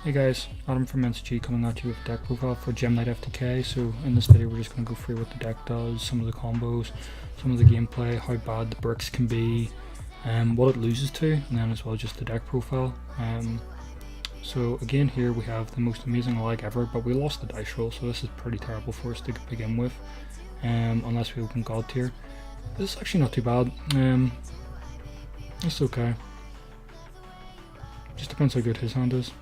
Hey guys, Adam from NCG coming at you with a deck profile for Gem Knight FTK. So in this video we're just going to go through what the deck does, some of the combos, some of the gameplay, how bad the bricks can be, what it loses to, and then as well just the deck profile. So again here we have the most amazing lag ever, but we lost the dice roll, so this is pretty terrible for us to begin with, unless we open God tier. This is actually not too bad, it's okay. Just depends how good his hand is.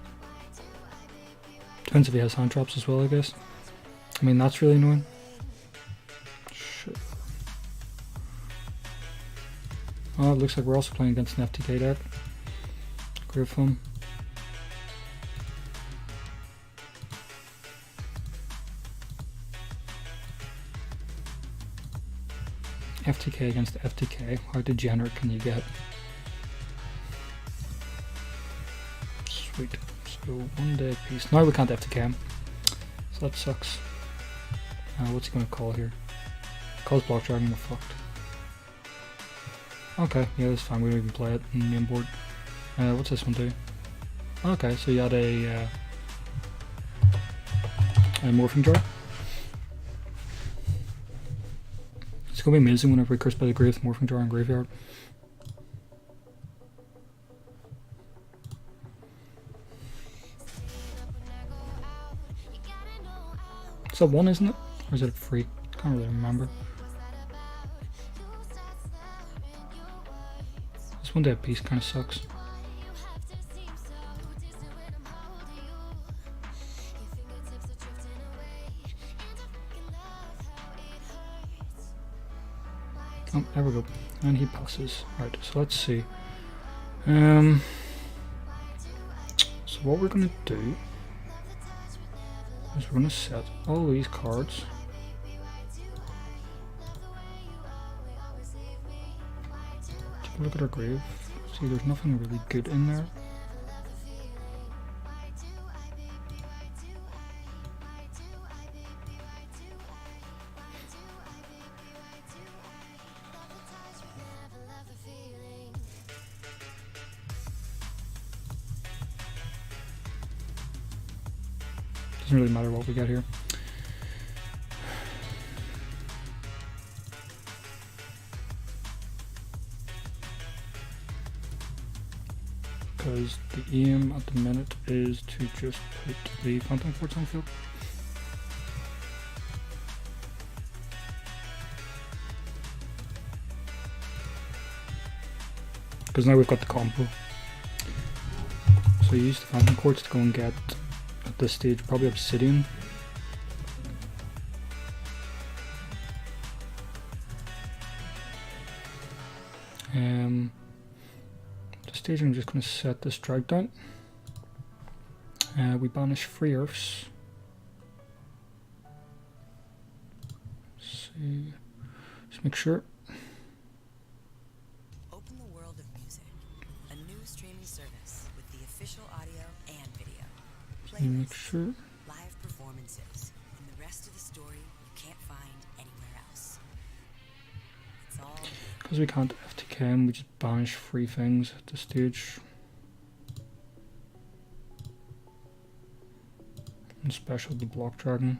Depends if he has hand traps as well, I guess. I mean, that's really annoying. Shit. Oh, it looks like we're also playing against an FTK deck. Great fun. FTK against FTK. How degenerate can you get? Sweet. So 1 day piece. Now we can't FTK him, so that sucks. What's he gonna call here? Calls block dragon, we're fucked. Okay, yeah, that's fine. We don't even play it in the main board. What's this one do? Okay, so you had a morphing jar. It's gonna be amazing whenever we curse by the grave, morphing jar and graveyard. It's a 1, isn't it? Or is it a free? Can't really remember. This 1 day piece kind of sucks. Oh, there we go. And he passes. Right, so let's see. So what we're gonna do is we're going to set all these cards take a look at our grave. See, there's nothing really good in there. Doesn't really matter what we get here. Because the aim at the minute is to just put the Phantom Forts on field. Because now we've got the combo. So you use the Phantom Quartz to go and get, at this stage, probably Obsidian. At this stage I'm just going to set this drag down. We banish 3 Earths. Let's see. Just make sure. Open the world of music, a new streaming service with the official audio and video. Make sure. Live performances, and the rest of the story you can't find anywhere else. It's all Because we can't FTK him, we just banish 3 things at this stage. And special the block dragon.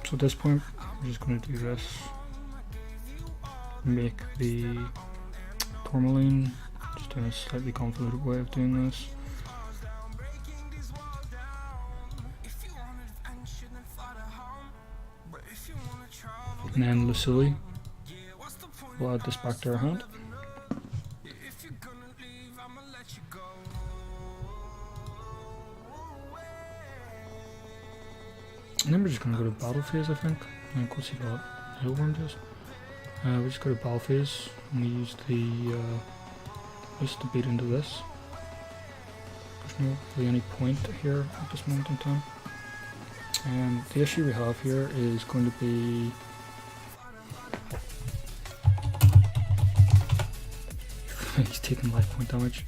So at this point, we're just going to do this. Make the tourmaline, just in a slightly convoluted way of doing this. And then Lucille, we'll add this back to our hand. And then we're just going to go to battle phase, I think. And we'll see what Hillworm does. We just go to battle phase and we use the this to beat into this. There's not really any point here at this moment in time. And the issue we have here is going to be He's taking life point damage.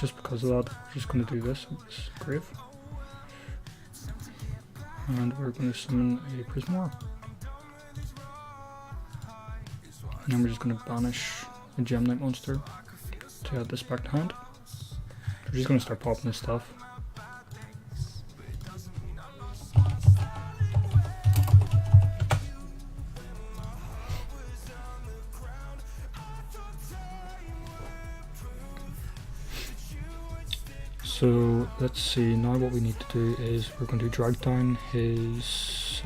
just because of that, we're just going to do this with this grave. And we're going to summon a Prismor. And then we're just going to banish a Gem Knight monster to add this back to hand. We're just going to start popping this stuff. So let's see, now what we need to do is we're going to drag down his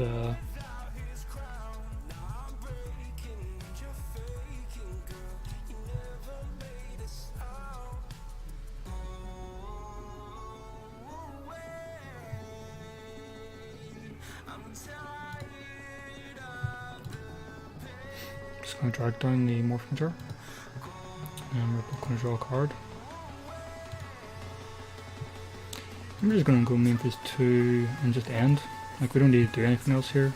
just going to drag down the Morphing Jar, and we're both going to draw a card. I'm just going to go main phase 2 and just end. Like, we don't need to do anything else here.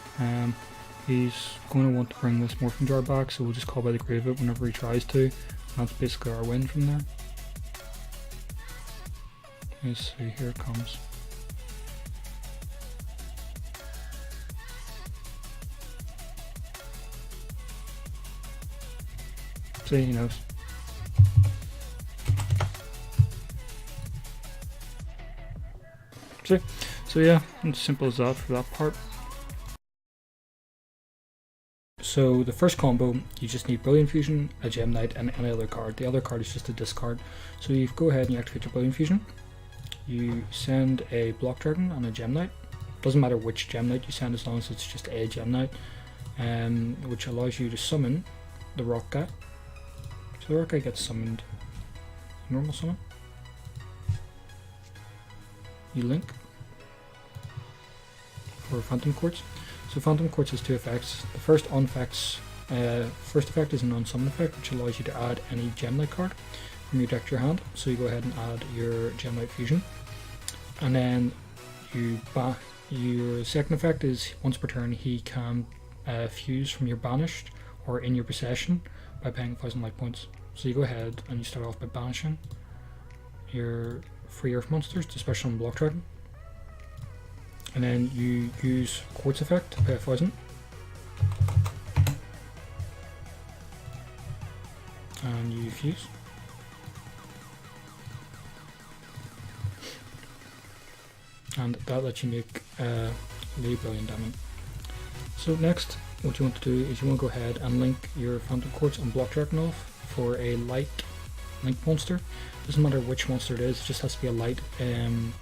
He's going to want to bring this Morphing Jar back, so we'll just call by the grave it whenever he tries to. And that's basically our win from there. Let's see, here it comes. See, he knows. So yeah, it's simple as that for that part. So the first combo, you just need Brilliant Fusion, a Gem Knight, and any other card. The other card is just a discard. So you go ahead and you activate your Brilliant Fusion. You send a Block Dragon and a Gem Knight. Doesn't matter which Gem Knight you send as long as it's just a Gem Knight, which allows you to summon the Rock Guy. So the Rock Guy gets summoned. Normal summon. You link for Phantom Quartz. So Phantom Quartz has two effects. The first effect is an unsummon effect, which allows you to add any Gem Knight card from your deck to your hand. So you go ahead and add your Gem Knight Fusion, and then your second effect is once per turn he can fuse from your banished or in your possession by paying 1,000 life points. So you go ahead and you start off by banishing your free Earth monsters to special summon Block Dragon. And then you use Quartz effect to pay 1,000. And you fuse. And that lets you make the Brilliant Diamond. So next, what you want to do is you want to go ahead and link your Phantom Quartz and Block Dragon off for a light link monster. Doesn't matter which monster it is, it just has to be a light. And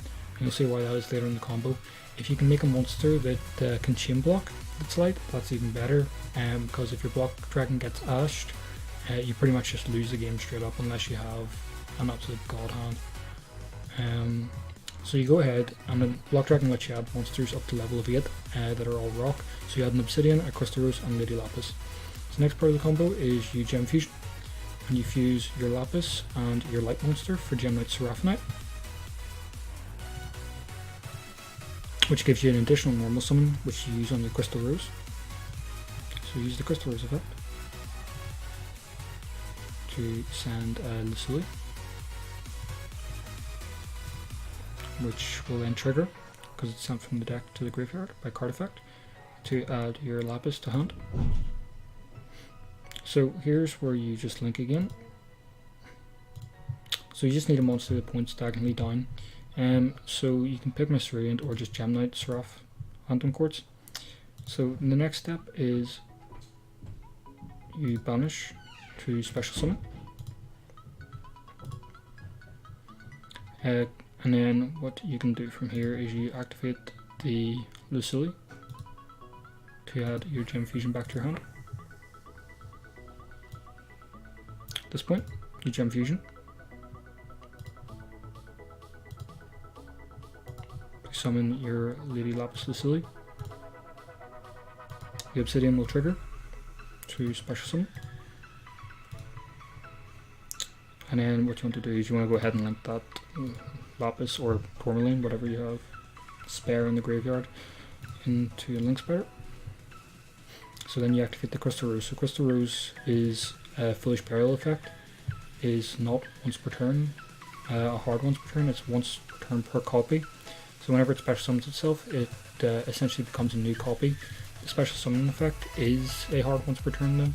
you'll see why that is later in the combo. If you can make a monster that can chain block that's light, that's even better, because if your Block Dragon gets ashed, you pretty much just lose the game straight up unless you have an absolute god hand. So you go ahead and then Block Dragon lets you add monsters up to level of 8 that are all rock. So you add an Obsidian, a Crystal Rose and Lady Lapis. So next part of the combo is you Gem Fusion, and you fuse your Lapis and your light monster for Gem Knight Seraphinite, which gives you an additional normal summon, which you use on your Crystal Rose. So use the Crystal Rose effect to send Lucille, which will then trigger, because it's sent from the deck to the graveyard by card effect, to add your Lapis to hand. So here's where you just link again. So you just need a monster that points diagonally down. So you can pick Miscreant or just Gem Knight, Seraph, Phantom Quartz. So the next step is you banish to special summon. And then what you can do from here is you activate the Lucille to add your Gem Fusion back to your hand. At this point, you Gem Fusion. Summon your Lady Lapis Lucille. The Obsidian will trigger to special summon. And then what you want to do is you want to go ahead and link that Lapis or Tourmaline, whatever you have spare in the graveyard, into a link spider. So then you activate the Crystal Rose. So Crystal Rose is a Foolish Burial effect, is not once per turn, a hard once per turn. It's once per turn per copy. So whenever it special summons itself, it essentially becomes a new copy. The special summon effect is a hard once per turn though,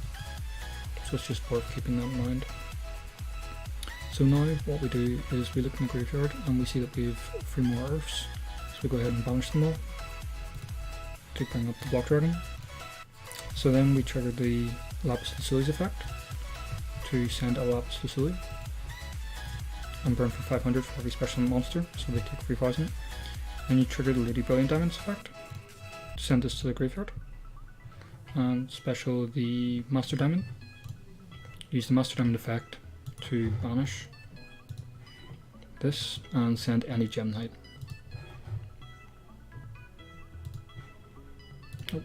so it's just worth keeping that in mind. So now what we do is we look in the graveyard and we see that we have 3 more Earths. So we go ahead and banish them all to bring up the Block Dragon. So then we trigger the Lapis Lazuli's effect to send a Lapis Lazuli and burn for 500 for every special monster, so they take 3000. Then you trigger the Lady Brilliant Diamonds effect to send this to the graveyard. And special the Master Diamond. Use the Master Diamond effect to banish this and send any Gem Knight. Oh.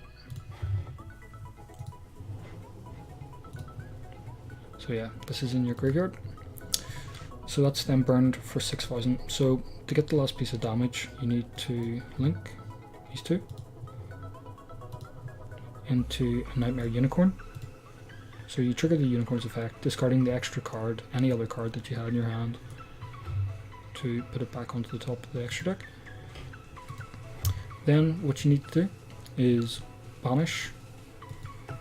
So yeah, this is in your graveyard. So that's then burned for 6000. So to get the last piece of damage, you need to link these two into a Nightmare Unicorn. So you trigger the Unicorn's effect, discarding the extra card, any other card that you had in your hand, to put it back onto the top of the extra deck. Then what you need to do is banish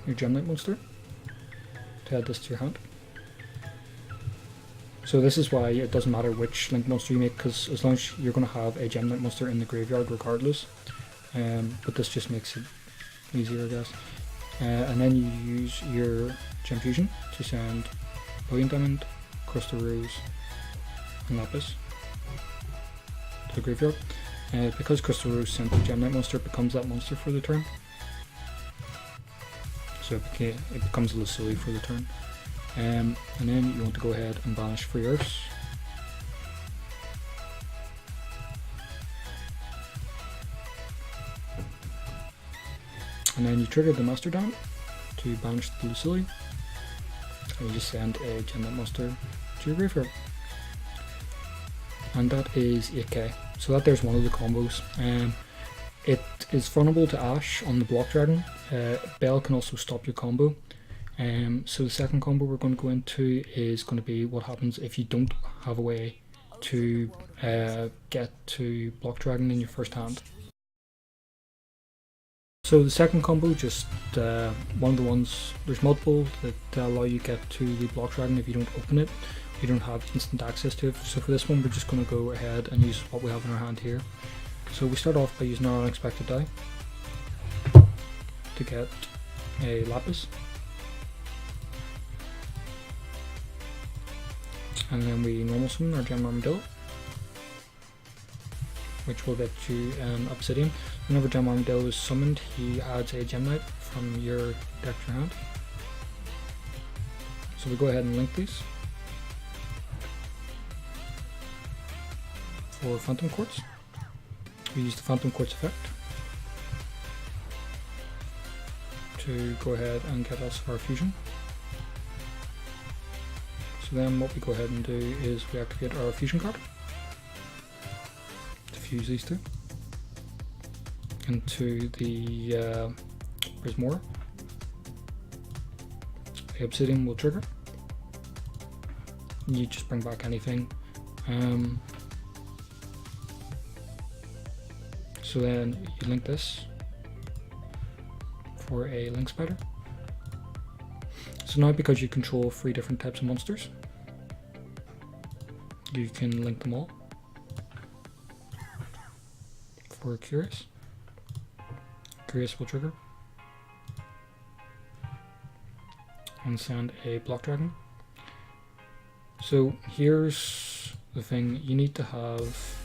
your Gem Knight monster to add this to your hand. So this is why it doesn't matter which Link monster you make, because as long as you're going to have a Gem Knight monster in the graveyard regardless, but this just makes it easier, I guess. And then you use your Gem Fusion to send Brilliant Diamond, Crystal Rose, and Lapis to the graveyard. Because Crystal Rose sent the Gem Knight monster, it becomes that monster for the turn. So it becomes a Lazuli for the turn. And then you want to go ahead and banish 3 Earths. And then you trigger the Master Diamond to banish the Lazuli. And you just send a Gem Knight monster to your graveyard. And that is 8k. So that there's one of the combos. It is vulnerable to Ash on the Block Dragon. Bell can also stop your combo. So the second combo we're going to go into is going to be what happens if you don't have a way to get to Block Dragon in your first hand. So the second combo, just one of the ones, there's multiple that allow you to get to the Block Dragon if you don't open it. You don't have instant access to it. So for this one we're just going to go ahead and use what we have in our hand here. So we start off by using our Unexpected Die to get a Lapis. And then we normal summon our Gem Armadillo, which will get you an Obsidian. Whenever Gem Armadillo is summoned, he adds a Gem Knight from your deck to your hand. So we go ahead and link these for Phantom Quartz. We use the Phantom Quartz effect to go ahead and get us our fusion. So then what we go ahead and do is we activate our fusion card to fuse these two into the Prismora. The Obsidian will trigger. You just bring back anything. So then you link this for a Link Spider. So now because you control 3 different types of monsters, you can link them all for Curious. Curious will trigger and send a Block Dragon. So here's the thing, you need to have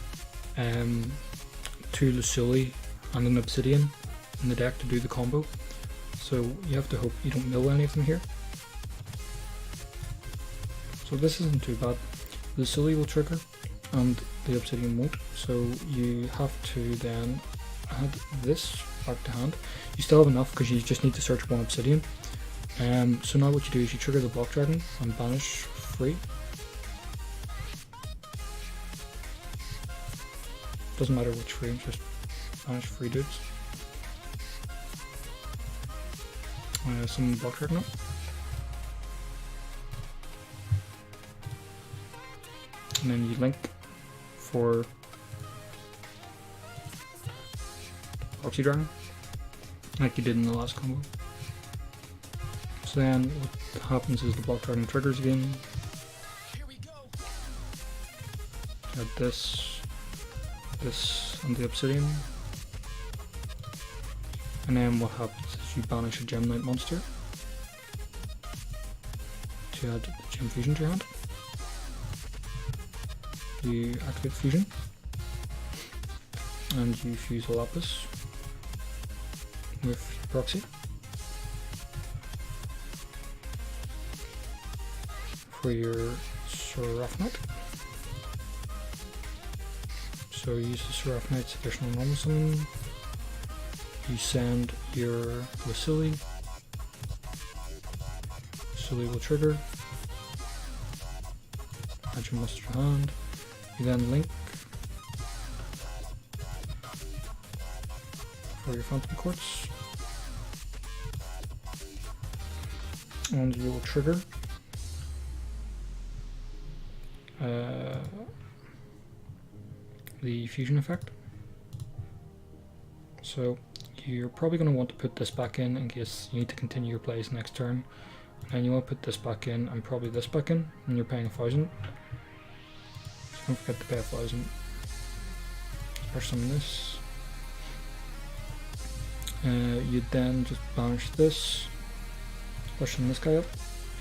2 Lazuli and an Obsidian in the deck to do the combo. So you have to hope you don't mill any of them here. So this isn't too bad. The Lazuli will trigger and the Obsidian won't. So you have to then add this back to hand. You still have enough because you just need to search 1 Obsidian. So now what you do is you trigger the Block Dragon and banish 3. Doesn't matter which 3, just banish 3 dudes. Summon Block Dragon up. and then you link for Proxy Dragon, like you did in the last combo. So then what happens is the Block Dragon triggers again. Add this, and the Obsidian. And then what happens is you banish a Gem Knight monster to add Gem Fusion to your hand. You activate Fusion, and you fuse a Lapis with Proxy. For your Seraph Knight. So you use the Seraph Knight's additional normal summon. You send your Lucille. Lucille will trigger. Add your monster to hand. You then link for your Phantom Quartz. And you will trigger the fusion effect. So you're probably going to want to put this back in case you need to continue your plays next turn, and you want to put this back in and probably this back in, and you're paying 1,000. So don't forget to pay 1,000. Or some of this. You then just banish this, pushing this guy up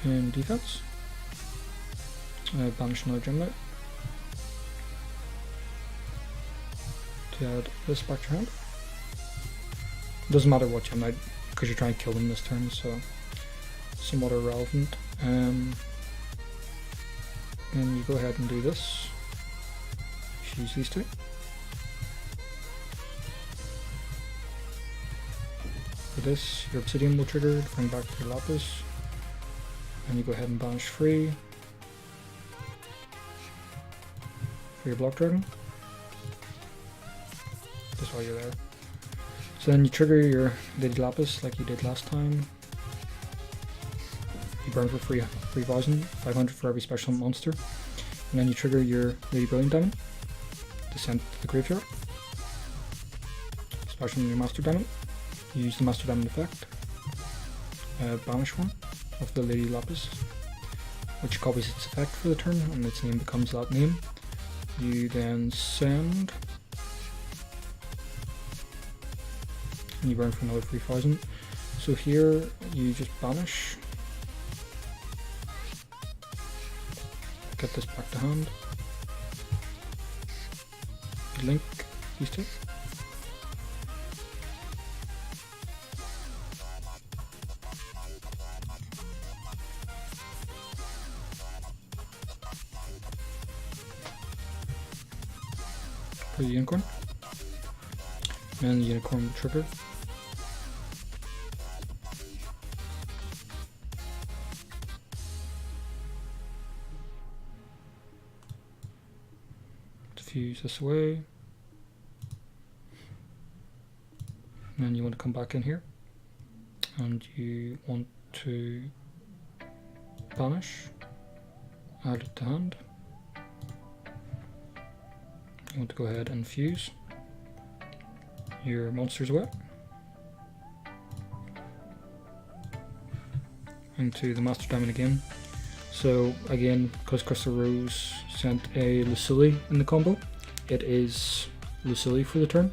in defense. Banish another Gem Knight to add this back to your hand. Doesn't matter what Gem Knight, because you're trying to kill them this turn, so somewhat irrelevant. Then you go ahead and do this. Use these two. For this, your Obsidian will trigger to bring back your Lapis, and you go ahead and banish free for your Block Dragon. Just while you're there. So then you trigger your Lady Lapis like you did last time. You burn for free 3,000, 500 for every special monster. And then you trigger your Lady Brilliant Diamond to send to the graveyard. Special your Master Diamond. You use the Master Diamond effect. Banish one of the Lady Lapis, which copies its effect for the turn, and its name becomes that name. You then send, and you burn for another 3,000. So here you just banish, get this back to hand, you link these two. For the unicorn, and the unicorn will trigger. Diffuse this away, and then you want to come back in here, and you want to banish, add it to hand. You want to go ahead and fuse your monsters away into the Master Diamond again. So again, because Crystal Rose sent a Lucille in the combo, it is Lucille for the turn.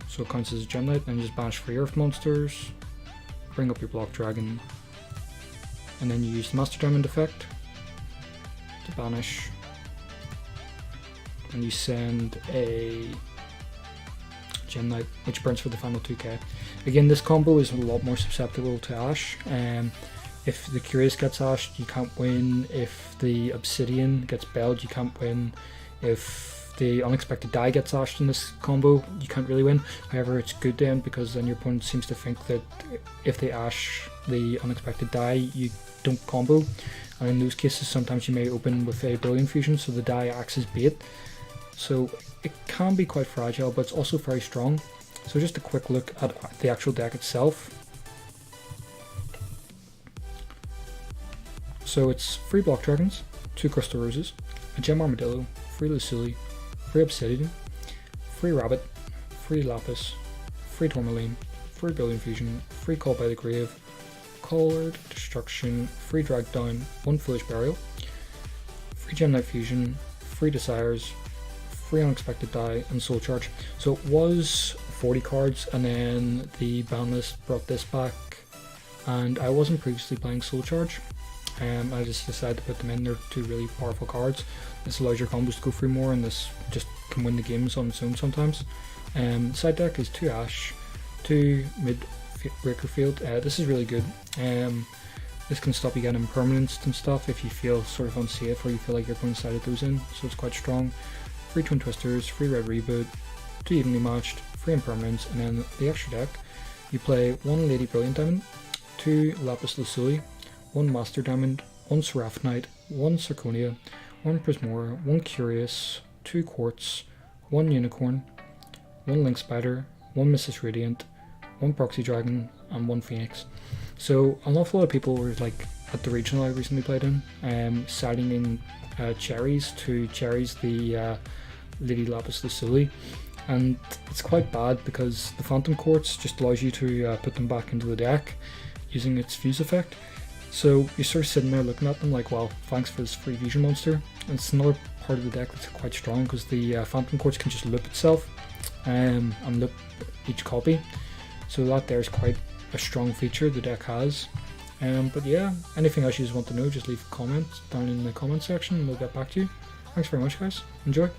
So it counts as a Gem Knight, and just banish for your Earth monsters, bring up your Block Dragon, and then you use the Master Diamond effect to banish, and you send a Gem Knight, which burns for the final 2k. Again, this combo is a lot more susceptible to Ash. If the Curious gets Ashed, you can't win. If the Obsidian gets Belled, you can't win. If the Unexpected Die gets Ashed in this combo, you can't really win. However, it's good then, because then your opponent seems to think that if they Ash the Unexpected Die, you don't combo. And in those cases, sometimes you may open with a Brilliant Fusion, so the die acts as bait. So it can be quite fragile, but it's also very strong. So just a quick look at the actual deck itself. So it's 3 Block Dragons, 2 Crystal Roses, a Gem Armadillo, 3 Lucille, 3 Obsidian, 3 Rabbit, 3 Lapis, 3 Tourmaline, 3 Brilliant Fusion, 3 Call by the Grave, Colored Destruction, 3 Drag Down, 1 Foolish Burial, 3 Gem Night Fusion, 3 Desires, 3 Unexpected Die, and Soul Charge. So it was 40 cards, and then the ban list brought this back, and I wasn't previously playing Soul Charge. I just decided to put them in. They're 2 really powerful cards. This allows your combos to go through more, and this just can win the games on its own sometimes. Side deck is 2 Ash, 2 Mid Breaker Field. This is really good. This can stop you getting impermanents and stuff if you feel sort of unsafe or you feel like your opponent sided those in, so it's quite strong. 3 Twin Twisters, 3 Red Reboot, 2 Evenly Matched, 3 impermanents, and then the extra deck, you play 1 Lady Brilliant Diamond, 2 Lapis Lazuli, 1 Master Diamond, 1 Seraphonite, 1 Zirconia, 1 Prismora, 1 Curious, 2 Quartz, 1 Unicorn, 1 Link Spider, 1 Mrs. Radiant, 1 Proxy Dragon, and 1 Phoenix. So an awful lot of people were like at the regional I recently played in, siding in cherries to cherries the Lady Lapis Lazuli, and it's quite bad because the Phantom Quartz just allows you to put them back into the deck using its fuse effect. So you're sort of sitting there looking at them like, well, thanks for this free fusion monster. And it's another part of the deck that's quite strong because the Phantom Quartz can just loop itself and loop each copy. So that there is quite a strong feature the deck has. But yeah, anything else you just want to know, just leave a comment down in the comment section and we'll get back to you. Thanks very much, guys. Enjoy.